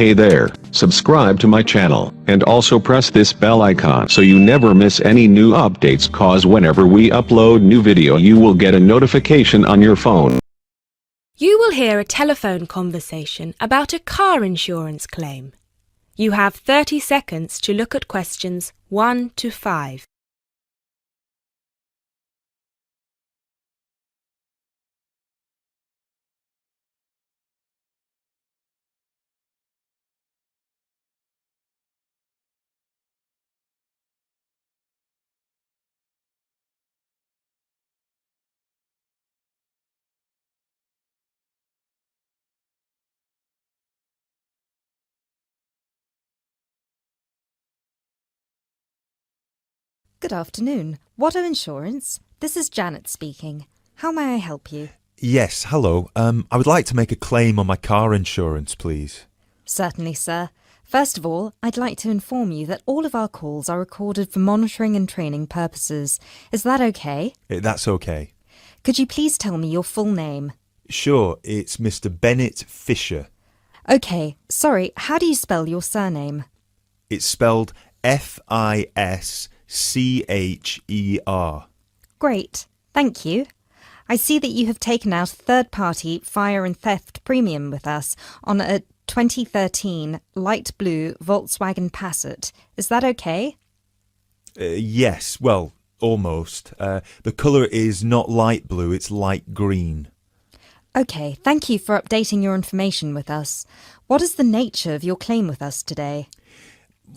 Hey there, subscribe to my channel, and also press this bell icon so you never miss any new updates, cause whenever we upload new video you will get a notification on your phone. You will hear a telephone conversation about a car insurance claim. You have 30 seconds to look at questions 1 to 5. Good afternoon. Auto Insurance. This is Janet speaking. How may I help you? Yes, hello. I would like to make a claim on my car insurance, please. Certainly, sir. First of all, I'd like to inform you that all of our calls are recorded for monitoring and training purposes. Is that okay? That's okay. Could you please tell me your full name? Sure, it's Mr. Bennett Fisher. Okay, sorry, how do you spell your surname? It's spelled Fischer. Great, thank you. I see that you have taken out a third-party fire and theft premium with us on a 2013 light blue Volkswagen Passat. Is that okay? Yes, well, almost. The colour is not light blue, it's light green. Okay, thank you for updating your information with us. What is the nature of your claim with us today?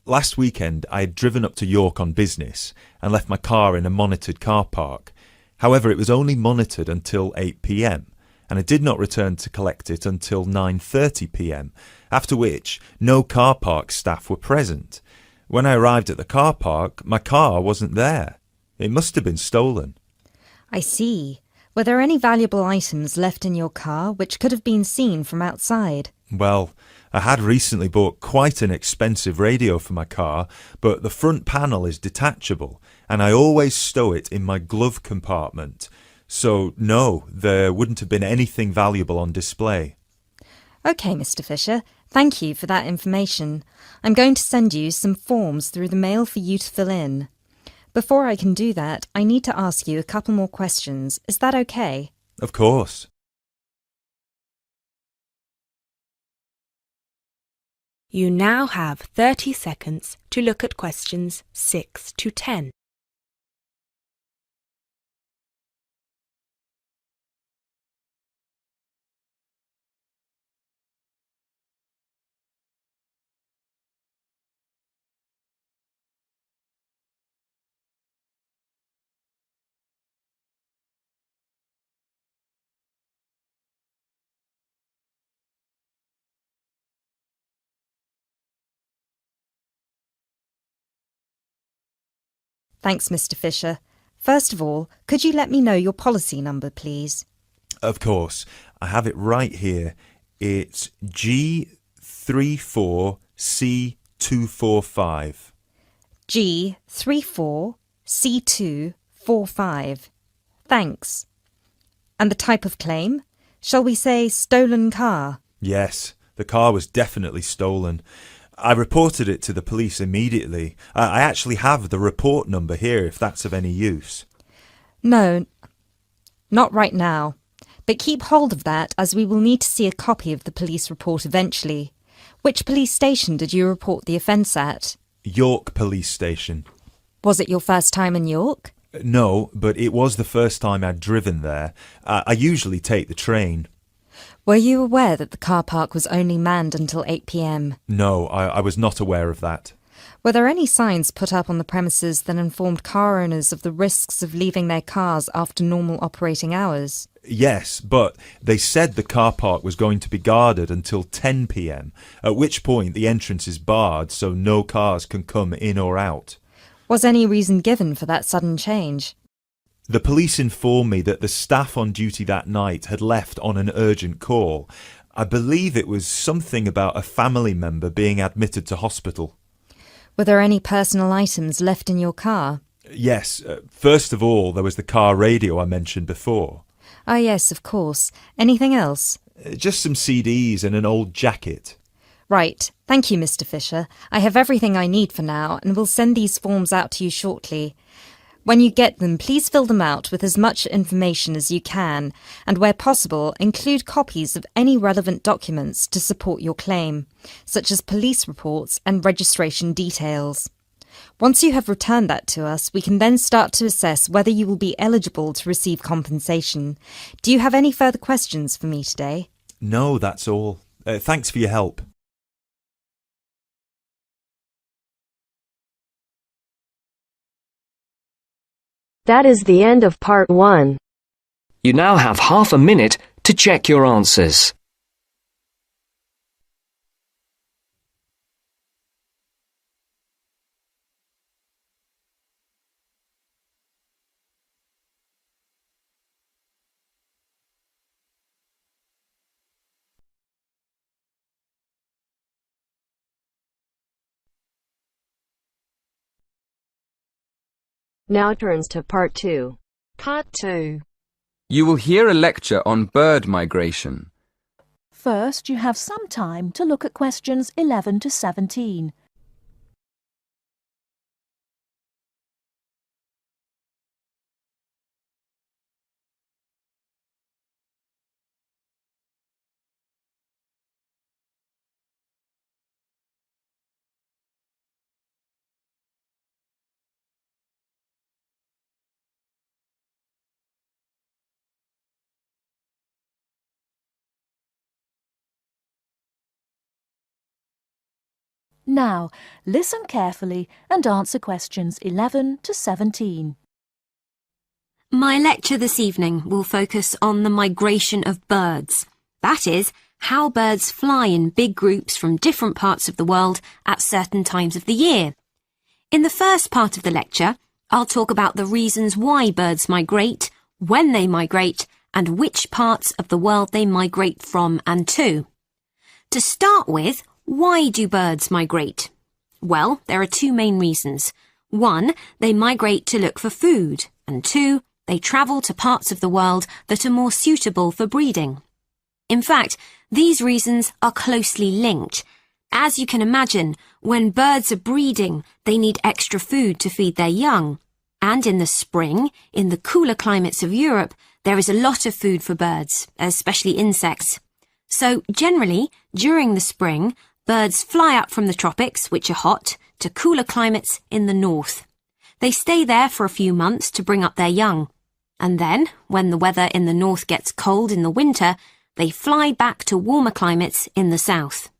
Last weekend, I had driven up to York on business and left my car in a monitored car park. However, it was only monitored until 8 p.m, and I did not return to collect it until 9:30 p.m, after which no car park staff were present. When I arrived at the car park, my car wasn't there. It must have been stolen. I see. Were there any valuable items left in your car which could have been seen from outside? Well, I had recently bought quite an expensive radio for my car, but the front panel is detachable, and I always stow it in my glove compartment. So, no, there wouldn't have been anything valuable on display. Okay, Mr. Fisher, thank you for that information. I'm going to send you some forms through the mail for you to fill in. Before I can do that, I need to ask you a couple more questions. Is that okay? Of course. You now have 30 seconds to look at questions 6 to 10. Thanks, Mr. Fisher. First of all, could you let me know your policy number, please? Of course. I have it right here. It's G34C245. G34C245. Thanks. And the type of claim? Shall we say stolen car? Yes, the car was definitely stolen. I reported it to the police immediately. I actually have the report number here if that's of any use. No, not right now. But keep hold of that as we will need to see a copy of the police report eventually. Which police station did you report the offence at? York Police Station. Was it your first time in York? No, but it was the first time I'd driven there. I usually take the train. Were you aware that the car park was only manned until 8 p.m? No, I was not aware of that. Were there any signs put up on the premises that informed car owners of the risks of leaving their cars after normal operating hours? Yes, but they said the car park was going to be guarded until 10 p.m, at which point the entrance is barred so no cars can come in or out. Was any reason given for that sudden change? The police informed me that the staff on duty that night had left on an urgent call. I believe it was something about a family member being admitted to hospital. Were there any personal items left in your car? Yes, first of all there was the car radio I mentioned before. Ah yes, of course. Anything else? Just some CDs and an old jacket. Right. Thank you, Mr. Fisher. I have everything I need for now and will send these forms out to you shortly. When you get them, please fill them out with as much information as you can and, where possible, include copies of any relevant documents to support your claim, such as police reports and registration details. Once you have returned that to us, we can then start to assess whether you will be eligible to receive compensation. Do you have any further questions for me today? No, that's all. Thanks for your help. That is the end of part 1. You now have half a minute to check your answers. Now turns to part 2. Part 2. You will hear a lecture on bird migration. First, you have some time to look at questions 11 to 17. Now, listen carefully and answer questions 11 to 17. My lecture this evening will focus on the migration of birds. That is, how birds fly in big groups from different parts of the world at certain times of the year. In the first part of the lecture, I'll talk about the reasons why birds migrate, when they migrate, and which parts of the world they migrate from and to. To start with, why do birds migrate? Well, there are two main reasons. 1, they migrate to look for food, and 2, they travel to parts of the world that are more suitable for breeding. In fact, these reasons are closely linked. As you can imagine, when birds are breeding, they need extra food to feed their young. And in the spring, in the cooler climates of Europe, there is a lot of food for birds, especially insects. So, generally, during the spring, birds fly up from the tropics, which are hot, to cooler climates in the north. They stay there for a few months to bring up their young. And then, when the weather in the north gets cold in the winter, they fly back to warmer climates in the south.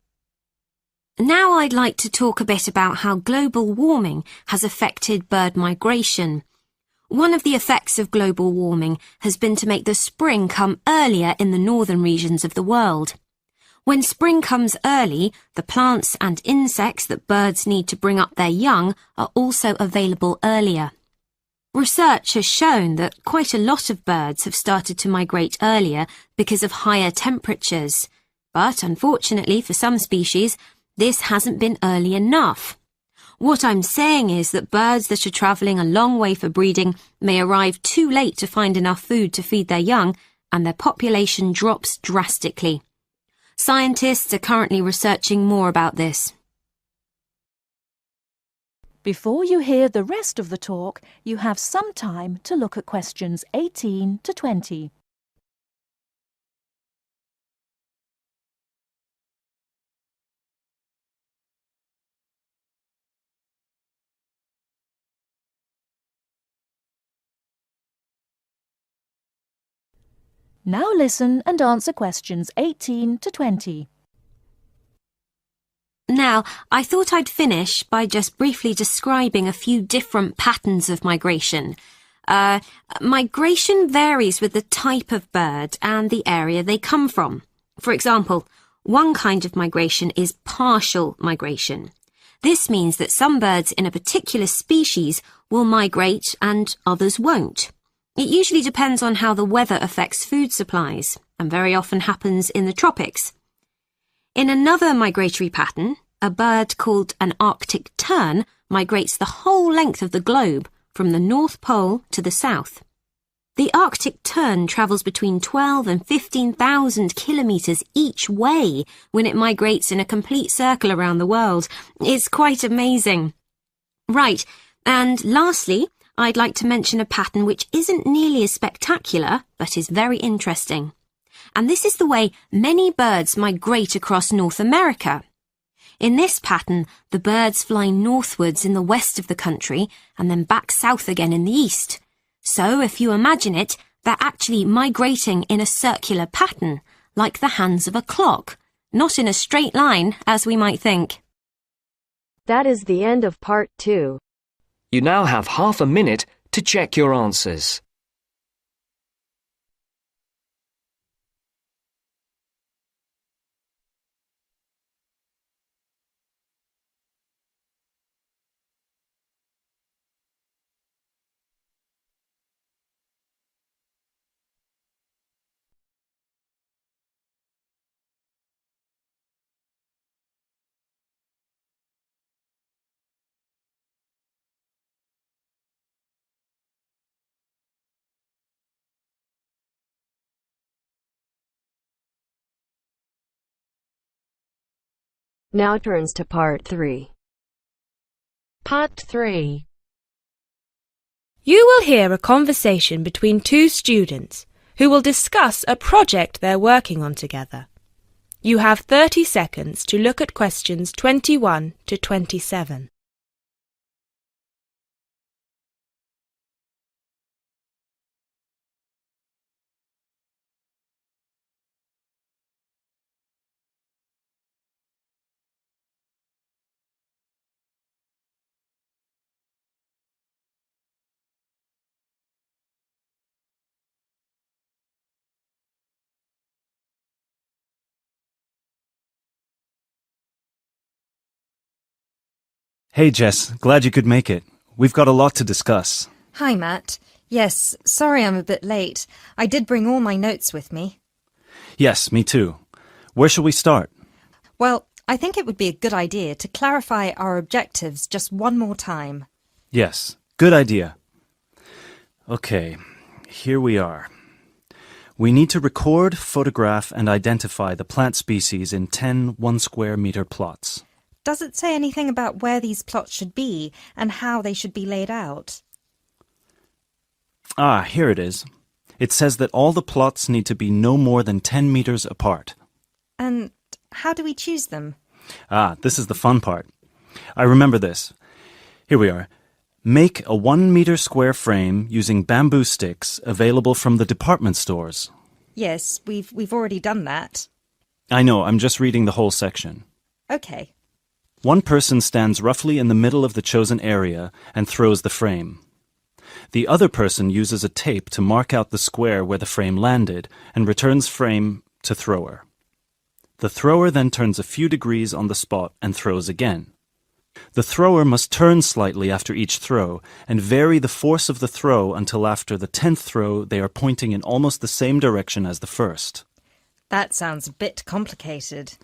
Now I'd like to talk a bit about how global warming has affected bird migration. One of the effects of global warming has been to make the spring come earlier in the northern regions of the world. When spring comes early, the plants and insects that birds need to bring up their young are also available earlier. Research has shown that quite a lot of birds have started to migrate earlier because of higher temperatures. But unfortunately for some species, this hasn't been early enough. What I'm saying is that birds that are travelling a long way for breeding may arrive too late to find enough food to feed their young, and their population drops drastically. Scientists are currently researching more about this. Before you hear the rest of the talk, you have some time to look at questions 18 to 20. Now listen and answer questions 18 to 20. Now, I thought I'd finish by just briefly describing a few different patterns of migration. Migration varies with the type of bird and the area they come from. For example, one kind of migration is partial migration. This means that some birds in a particular species will migrate and others won't. It usually depends on how the weather affects food supplies, and very often happens in the tropics. In another migratory pattern, a bird called an Arctic tern migrates the whole length of the globe, from the North Pole to the south. The Arctic tern travels between 12 and 15,000 kilometres each way when it migrates in a complete circle around the world. It's quite amazing. Right, and lastly, I'd like to mention a pattern which isn't nearly as spectacular, but is very interesting. And this is the way many birds migrate across North America. In this pattern, the birds fly northwards in the west of the country and then back south again in the east. So, if you imagine it, they're actually migrating in a circular pattern, like the hands of a clock, not in a straight line, as we might think. That is the end of part 2. You now have half a minute to check your answers. Now turns to part 3. Part 3. You will hear a conversation between two students who will discuss a project they're working on together. You have 30 seconds to look at questions 21 to 27. Hey Jess, glad you could make it. We've got a lot to discuss. Hi, Matt. Yes, sorry I'm a bit late. I did bring all my notes with me. Yes, me too. Where shall we start? Well, I think it would be a good idea to clarify our objectives just one more time. Yes, good idea. Okay, here we are. We need to record, photograph, and identify the plant species in 10 1-square-meter plots. Does it say anything about where these plots should be and how they should be laid out? Ah, here it is. It says that all the plots need to be no more than 10 meters apart. And how do we choose them? Ah, this is the fun part. I remember this. Here we are. Make a 1-meter square frame using bamboo sticks available from the department stores. Yes, we've already done that. I know, I'm just reading the whole section. Okay. One person stands roughly in the middle of the chosen area and throws the frame. The other person uses a tape to mark out the square where the frame landed and returns frame to thrower. The thrower then turns a few degrees on the spot and throws again. The thrower must turn slightly after each throw and vary the force of the throw until after the 10th throw they are pointing in almost the same direction as the first. That sounds a bit complicated.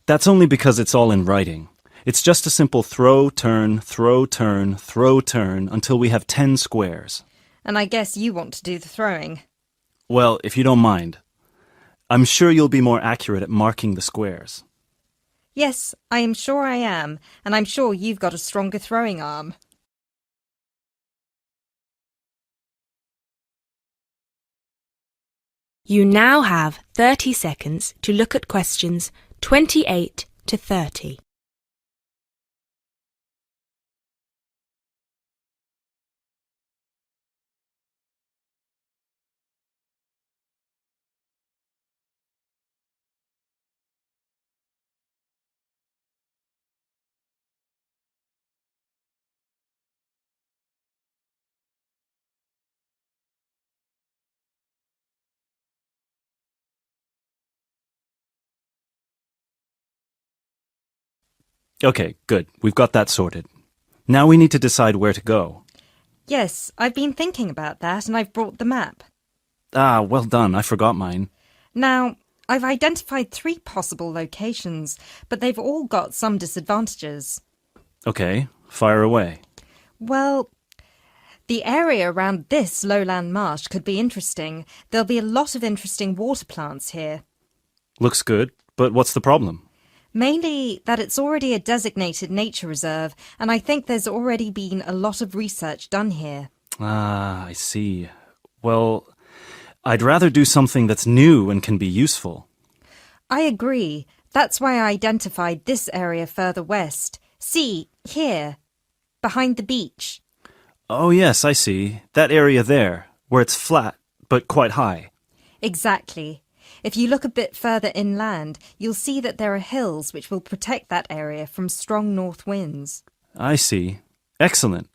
That's only because it's all in writing. It's just a simple throw, turn, throw, turn, throw, turn until we have 10 squares. And I guess you want to do the throwing. Well, if you don't mind. I'm sure you'll be more accurate at marking the squares. Yes, I am sure I am, and I'm sure you've got a stronger throwing arm. You now have 30 seconds to look at questions 28 to 30. Okay, good. We've got that sorted. Now we need to decide where to go. Yes, I've been thinking about that and I've brought the map. Ah, well done. I forgot mine. Now, I've identified 3 possible locations, but they've all got some disadvantages. Okay, fire away. Well, The area around this lowland marsh could be interesting. There'll be a lot of interesting water plants here. Looks good, but what's the problem? Mainly that it's already a designated nature reserve, and I think there's already been a lot of research done here. Ah, I see. Well, I'd rather do something that's new and can be useful. I agree. That's why I identified this area further west. See, here, behind the beach. Oh yes, I see. That area there, where it's flat, but quite high. Exactly. If you look a bit further inland, you'll see that there are hills which will protect that area from strong north winds. I see. Excellent.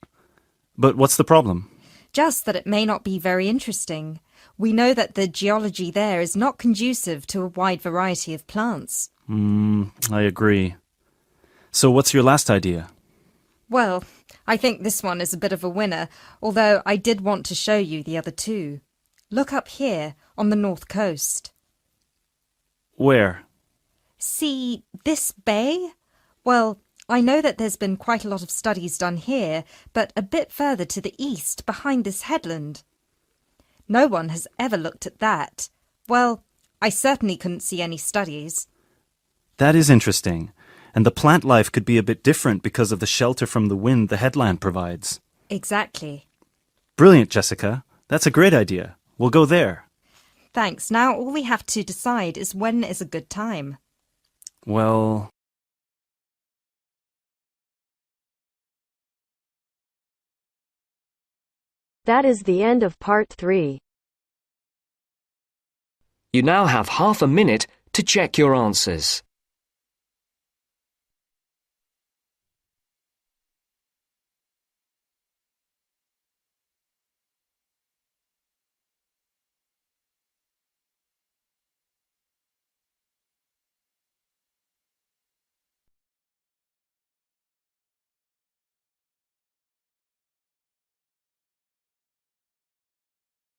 But what's the problem? Just that it may not be very interesting. We know that the geology there is not conducive to a wide variety of plants. I agree. So what's your last idea? Well, I think this one is a bit of a winner, although I did want to show you the other two. Look up here, on the north coast. Where? See this bay? Well, I know that there's been quite a lot of studies done here, but a bit further to the east, behind this headland. No one has ever looked at that. Well, I certainly couldn't see any studies. That is interesting. And the plant life could be a bit different because of the shelter from the wind the headland provides. Exactly. Brilliant, Jessica. That's a great idea. We'll go there. Thanks. Now all we have to decide is when is a good time. Well... That is the end of part 3. You now have half a minute to check your answers.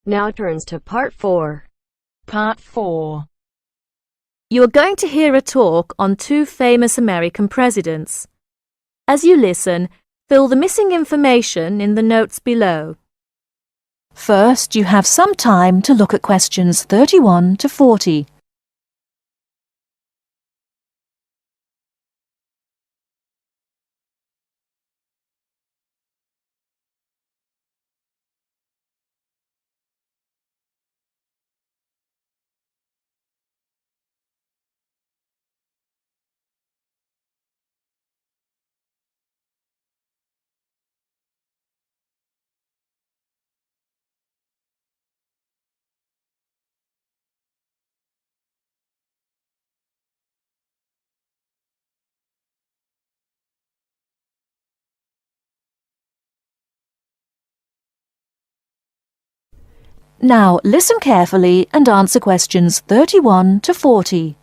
Now turns to part 4. Part 4. You are going to hear a talk on 2 famous American presidents. As you listen, fill the missing information in the notes below. First, you have some time to look at questions 31 to 40. Now, listen carefully and answer questions 31 to 40.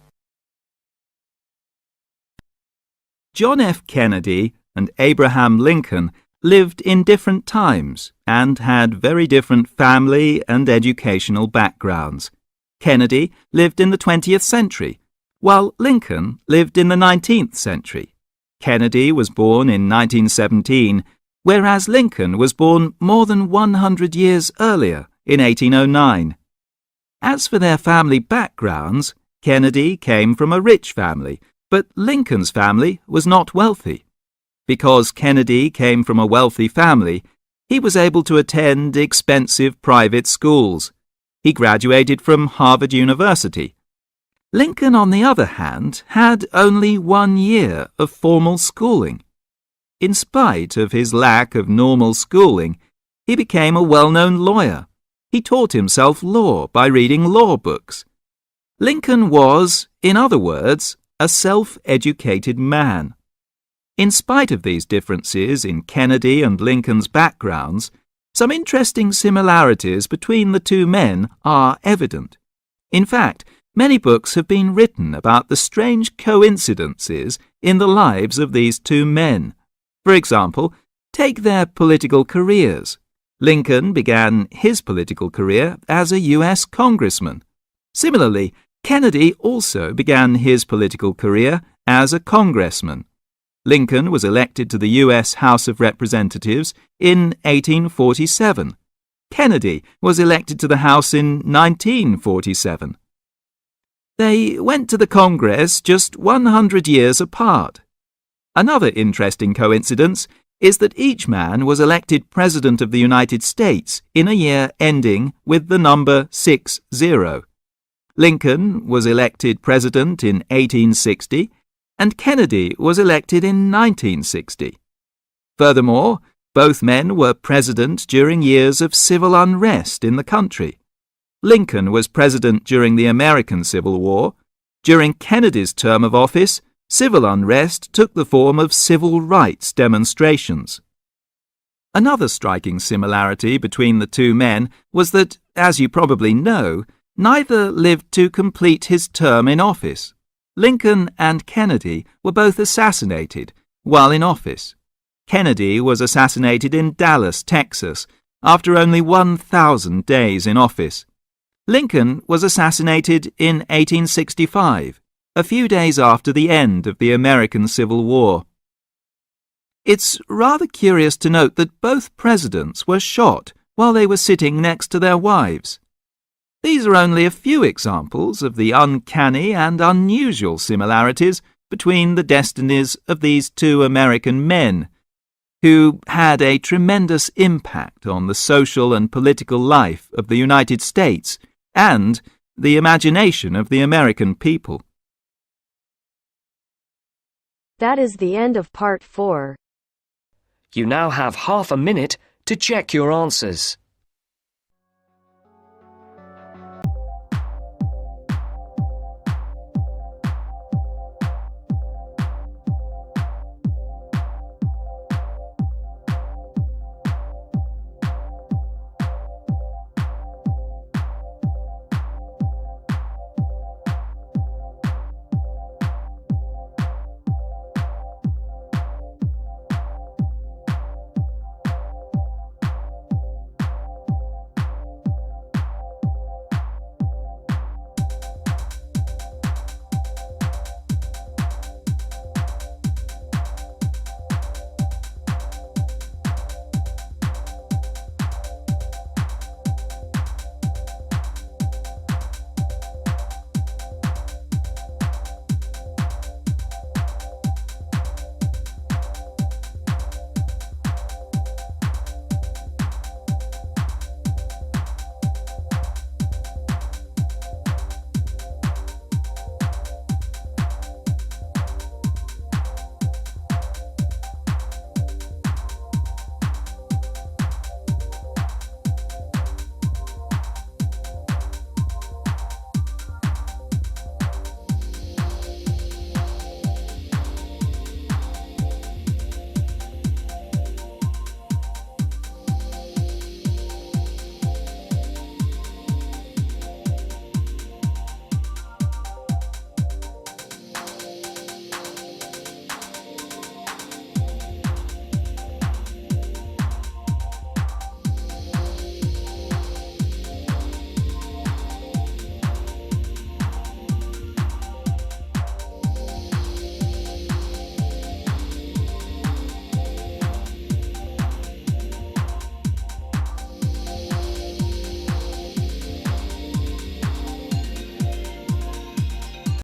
John F. Kennedy and Abraham Lincoln lived in different times and had very different family and educational backgrounds. Kennedy lived in the 20th century, while Lincoln lived in the 19th century. Kennedy was born in 1917, whereas Lincoln was born more than 100 years earlier, in 1809. As for their family backgrounds, Kennedy came from a rich family, but Lincoln's family was not wealthy. Because Kennedy came from a wealthy family, he was able to attend expensive private schools. He graduated from Harvard University. Lincoln, on the other hand, had only 1 year of formal schooling. In spite of his lack of normal schooling, he became a well-known lawyer. He taught himself law by reading law books. Lincoln was, in other words, a self-educated man. In spite of these differences in Kennedy and Lincoln's backgrounds, some interesting similarities between the 2 men are evident. In fact, many books have been written about the strange coincidences in the lives of these 2 men. For example, take their political careers. Lincoln began his political career as a U.S. congressman. Similarly, Kennedy also began his political career as a congressman. Lincoln was elected to the US House of Representatives in 1847. Kennedy was elected to the House in 1947. They went to the Congress just 100 years apart. Another interesting coincidence is that each man was elected President of the United States in a year ending with the number 60. Lincoln was elected President in 1860, and Kennedy was elected in 1960. Furthermore, both men were president during years of civil unrest in the country. Lincoln was president during the American Civil War. During Kennedy's term of office, civil unrest took the form of civil rights demonstrations. Another striking similarity between the two men was that, as you probably know, neither lived to complete his term in office. Lincoln and Kennedy were both assassinated while in office. Kennedy was assassinated in Dallas, Texas, after only 1,000 days in office. Lincoln was assassinated in 1865, a few days after the end of the American Civil War. It's rather curious to note that both presidents were shot while they were sitting next to their wives. These are only a few examples of the uncanny and unusual similarities between the destinies of these two American men, who had a tremendous impact on the social and political life of the United States and the imagination of the American people. That is the end of part 4. You now have half a minute to check your answers.